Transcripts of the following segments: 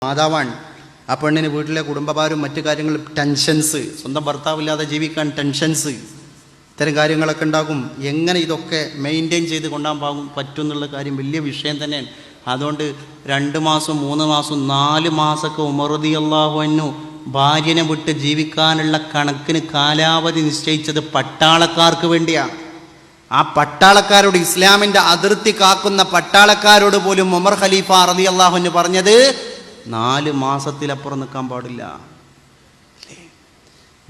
മാതാവാണ്. ആ പെണ്ണിന് വീട്ടിലെ കുടുംബഭാരം മറ്റു കാര്യങ്ങളും ടെൻഷൻസ്, സ്വന്തം ഭർത്താവില്ലാതെ ജീവിക്കാൻ ടെൻഷൻസ്, ഇത്തരം കാര്യങ്ങളൊക്കെ ഉണ്ടാകും. എങ്ങനെ ഇതൊക്കെ മെയിൻറ്റെയിൻ ചെയ്ത് കൊണ്ടുപോകാൻ പറ്റും എന്നുള്ള കാര്യം വലിയ വിഷയം തന്നെയാണ്. അതുകൊണ്ട് 2 മാസം 3 മാസം 4 മാസമൊക്കെ ഉമർ റളിയല്ലാഹു അൻഹു ഭാര്യനെ വിട്ട് ജീവിക്കാനുള്ള കണക്കിന് കാലാവധി നിശ്ചയിച്ചത് പട്ടാളക്കാർക്ക് വേണ്ടിയാണ്. ആ പട്ടാളക്കാരോട്, ഇസ്ലാമിൻ്റെ അതിർത്തി കാക്കുന്ന പട്ടാളക്കാരോട് പോലും ഉമർ ഖലീഫ റളിയല്ലാഹു അൻഹു പറഞ്ഞത് 4 മാസത്തിലപ്പുറം നിൽക്കാൻ പാടില്ല.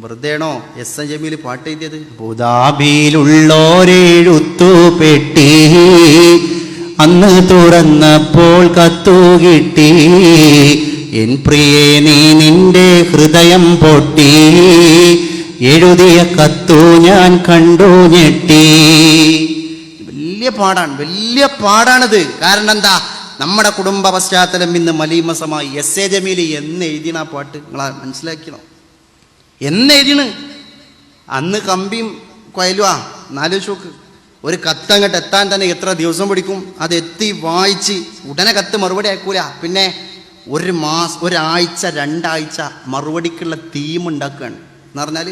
വെറുതെയാണോ എസ് എൻ ജമീൽ പാട്ട് എഴുതിയത്? അബുദാബിയിലുള്ളോരെഴുത്തു പെട്ടി അന്ന് തുറന്നപ്പോൾ കത്തു കിട്ടി, എൻ പ്രിയേ നീ നിന്റെ ഹൃദയം പൊട്ടി, എഴുതിയ കത്തു ഞാൻ കണ്ടു ഞെട്ടി. വലിയ പാടാണിത്. കാരണം എന്താ? നമ്മുടെ കുടുംബ പശ്ചാത്തലം ഇന്ന് മലീമസമായി. എസ് എ ജമീൽ എന്ന് എഴുതിയണ ആ പാട്ട് നിങ്ങൾ മനസ്സിലാക്കണം. എന്ന് എഴുതിണ്? അന്ന് കമ്പിയും കൊയലുവാ. 4 ഷോക്ക് ഒരു കത്തങ്ങോട്ട് എത്താൻ തന്നെ എത്ര ദിവസം പിടിക്കും? അത് എത്തി വായിച്ച് ഉടനെ കത്ത് മറുപടി അയക്കൂല. പിന്നെ 1 മാസം, 1 ആഴ്ച 2 ആഴ്ച മറുപടിക്കുള്ള തീം ഉണ്ടാക്കുകയാണ്. എന്ന് പറഞ്ഞാൽ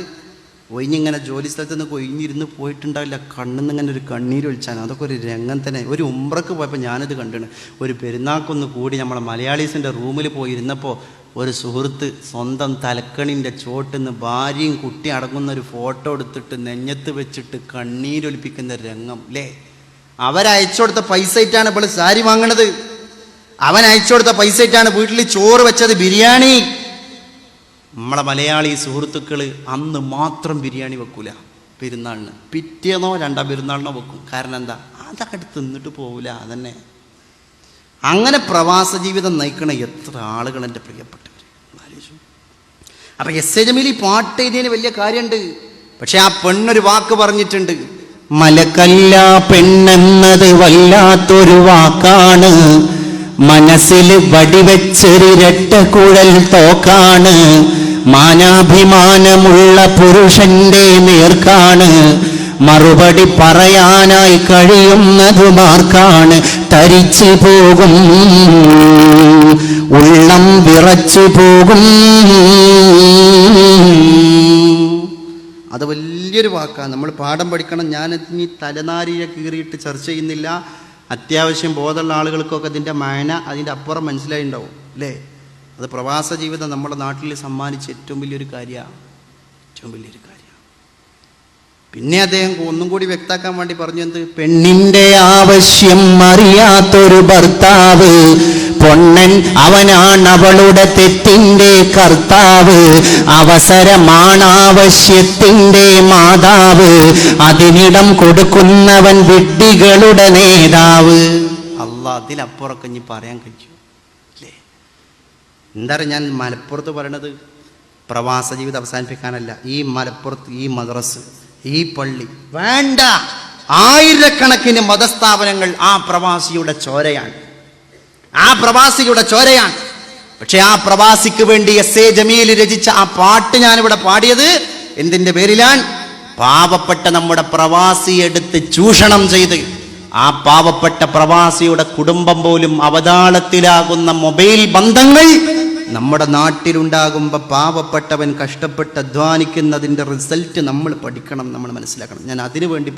ഒഴിഞ്ഞിങ്ങനെ ജോലി സ്ഥലത്ത് നിന്ന് ഒഴിഞ്ഞിരുന്ന് പോയിട്ടുണ്ടാവില്ല, കണ്ണിന്ന് ഇങ്ങനെ ഒരു കണ്ണീര് ഒഴിച്ചാൽ. അതൊക്കെ ഒരു രംഗം തന്നെ. ഒരു ഉംറക്ക് പോയപ്പോൾ ഞാനിത് കണ്ടിണ്. ഒരു പെരുന്നാൾക്കൊന്ന് കൂടി നമ്മളെ മലയാളീസിൻ്റെ റൂമിൽ പോയിരുന്നപ്പോൾ ഒരു സുഹൃത്ത് സ്വന്തം തലക്കണിൻ്റെ ചോട്ടിന്ന് ഭാര്യയും കുട്ടി അടങ്ങുന്ന ഒരു ഫോട്ടോ എടുത്തിട്ട് നെഞ്ഞത്ത് വെച്ചിട്ട് കണ്ണീരൊലിപ്പിക്കുന്ന രംഗം അല്ലേ? അവരയച്ചു കൊടുത്ത പൈസ ഇട്ടാണ് ഇപ്പോൾ സാരി വാങ്ങണത്. അവൻ അയച്ചു കൊടുത്ത പൈസ ഇട്ടാണ് വീട്ടിൽ ചോറ് വെച്ചത്, ബിരിയാണി. നമ്മളെ മലയാളി സുഹൃത്തുക്കൾ അന്ന് മാത്രം ബിരിയാണി വെക്കൂല പെരുന്നാളിന്, പിറ്റേന്നോ 2ാം പെരുന്നാളിനോ വെക്കും. കാരണം എന്താ? അതൊക്കെ തിന്നിട്ട് പോവില്ല. അതന്നെ. അങ്ങനെ പ്രവാസ ജീവിതം നയിക്കണ എത്ര ആളുകൾ എൻ്റെ പ്രിയപ്പെട്ടവർ. അപ്പം എസ് എ ജമീൽ പാട്ട് എഴുതിയതിന് വലിയ കാര്യമുണ്ട്. പക്ഷെ ആ പെണ്ണൊരു വാക്ക് പറഞ്ഞിട്ടുണ്ട്. മലക്കല്ല പെണ്ണെന്നത് വല്ലാത്തൊരു വാക്കാണ്, മനസ്സിൽ വടിവെച്ചൊരിരട്ട കുഴൽ തോക്കാണ്, മാനാഭിമാനമുള്ള പുരുഷന്റെ നേർക്കാണ്, മറുപടി പറയാനായി കഴിയുന്നതുമാർക്കാണ്, തരിച്ചു പോകും ഉള്ളം വിറച്ചു പോകും. അത് വലിയൊരു വാക്കാണ്. നമ്മൾ പാഠം പഠിക്കണം. ഞാൻ ഇനി തലനാരിയെ കീറിയിട്ട് ചർച്ച ചെയ്യുന്നില്ല. അത്യാവശ്യം ബോധമുള്ള ആളുകൾക്കൊക്കെ അതിൻ്റെ മാന, അതിൻ്റെ അപ്പുറം മനസ്സിലായിട്ടുണ്ടാവും അല്ലേ? അത് പ്രവാസ ജീവിതം നമ്മുടെ നാട്ടിൽ സമ്മാനിച്ച ഏറ്റവും വലിയൊരു കാര്യമാണ്. പിന്നെ അദ്ദേഹം ഒന്നും കൂടി വ്യക്താക്കാൻ വേണ്ടി പറഞ്ഞു, എന്ത്? പെണ്ണിന്റെ ആവശ്യം അറിയാത്തൊരു ഭർത്താവ് പൊണ്ണൻ, അവനാണ് അവളുടെ തെറ്റിന്റെ കർത്താവ്, അവസരമാണാവശ്യത്തിന്റെ മാതാവ്, അതിനിടം കൊടുക്കുന്നവൻ വിഡ്ഢികളുടെ നേതാവ്. അല്ലാഹ്, അതിലപ്പുറമൊക്കെ ഇനി പറയാൻ കഴിയും അല്ലേ? എന്താ പറയുക, ഞാൻ മലപ്പുറത്ത് പറയണത് പ്രവാസ ജീവിതം അവസാനിപ്പിക്കാനല്ല. ഈ മലപ്പുറത്ത് ഈ മദ്രസ്, ഈ പള്ളി വേണ്ട, ആയിരക്കണക്കിന് മതസ്ഥാപനങ്ങൾ ആ പ്രവാസിയുടെ ചോരയാണ്. പക്ഷെ ആ പ്രവാസിക്ക് വേണ്ടി എസ് എ ജമീൽ രചിച്ച ആ പാട്ട് ഞാനിവിടെ പാടിയത് എന്തിൻ്റെ പേരിലാണ്? പാവപ്പെട്ട നമ്മുടെ പ്രവാസിയെടുത്ത് ചൂഷണം ചെയ്ത് ആ പാവപ്പെട്ട പ്രവാസിയുടെ കുടുംബം പോലും അവതാളത്തിലാകുന്ന മൊബൈൽ ബന്ധങ്ങൾ നമ്മുടെ നാട്ടിലുണ്ടാകുമ്പോൾ പാവപ്പെട്ടവൻ കഷ്ടപ്പെട്ട് അധ്വാനിക്കുന്നതിൻ്റെ റിസൾട്ട് നമ്മൾ പഠിക്കണം, നമ്മൾ മനസ്സിലാക്കണം. ഞാൻ അതിനു വേണ്ടി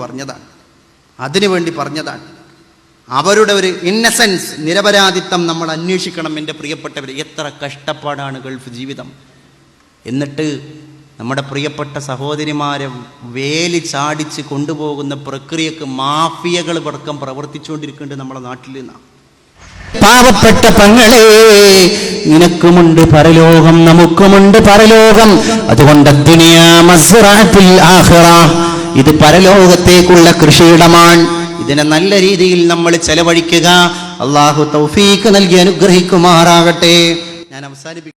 പറഞ്ഞതാണ്. അവരുടെ ഒരു ഇന്നസെൻസ്, നിരപരാധിത്വം നമ്മൾ അന്വേഷിക്കണം. എൻ്റെ പ്രിയപ്പെട്ടവർ, എത്ര കഷ്ടപ്പാടാണ് ഗൾഫ് ജീവിതം. എന്നിട്ട് നമ്മുടെ പ്രിയപ്പെട്ട സഹോദരിമാരെ വേലി ചാടിച്ച് കൊണ്ടുപോകുന്ന പ്രക്രിയക്ക് മാഫിയകൾ അടക്കം പ്രവർത്തിച്ചുകൊണ്ടിരിക്കുന്നുണ്ട് നമ്മുടെ നാട്ടിൽ നിന്നാണ്. പാവപ്പെട്ട പെങ്ങളെ, നിനക്കുമുണ്ട് പരലോകം, നമുക്കുമുണ്ട് പരലോകം. അതുകൊണ്ട് ദുനിയാ മസ്റഅത്തുൽ ആഖിറ, ഇത് പരലോകത്തേക്കുള്ള കൃഷിയിടമാണ്. ഇതിനെ നല്ല രീതിയിൽ നമ്മൾ ചെലവഴിക്കുക. അല്ലാഹു തൗഫീഖ് നൽകി അനുഗ്രഹിക്കുമാറാകട്ടെ. ഞാൻ അവസാനിപ്പിക്കും.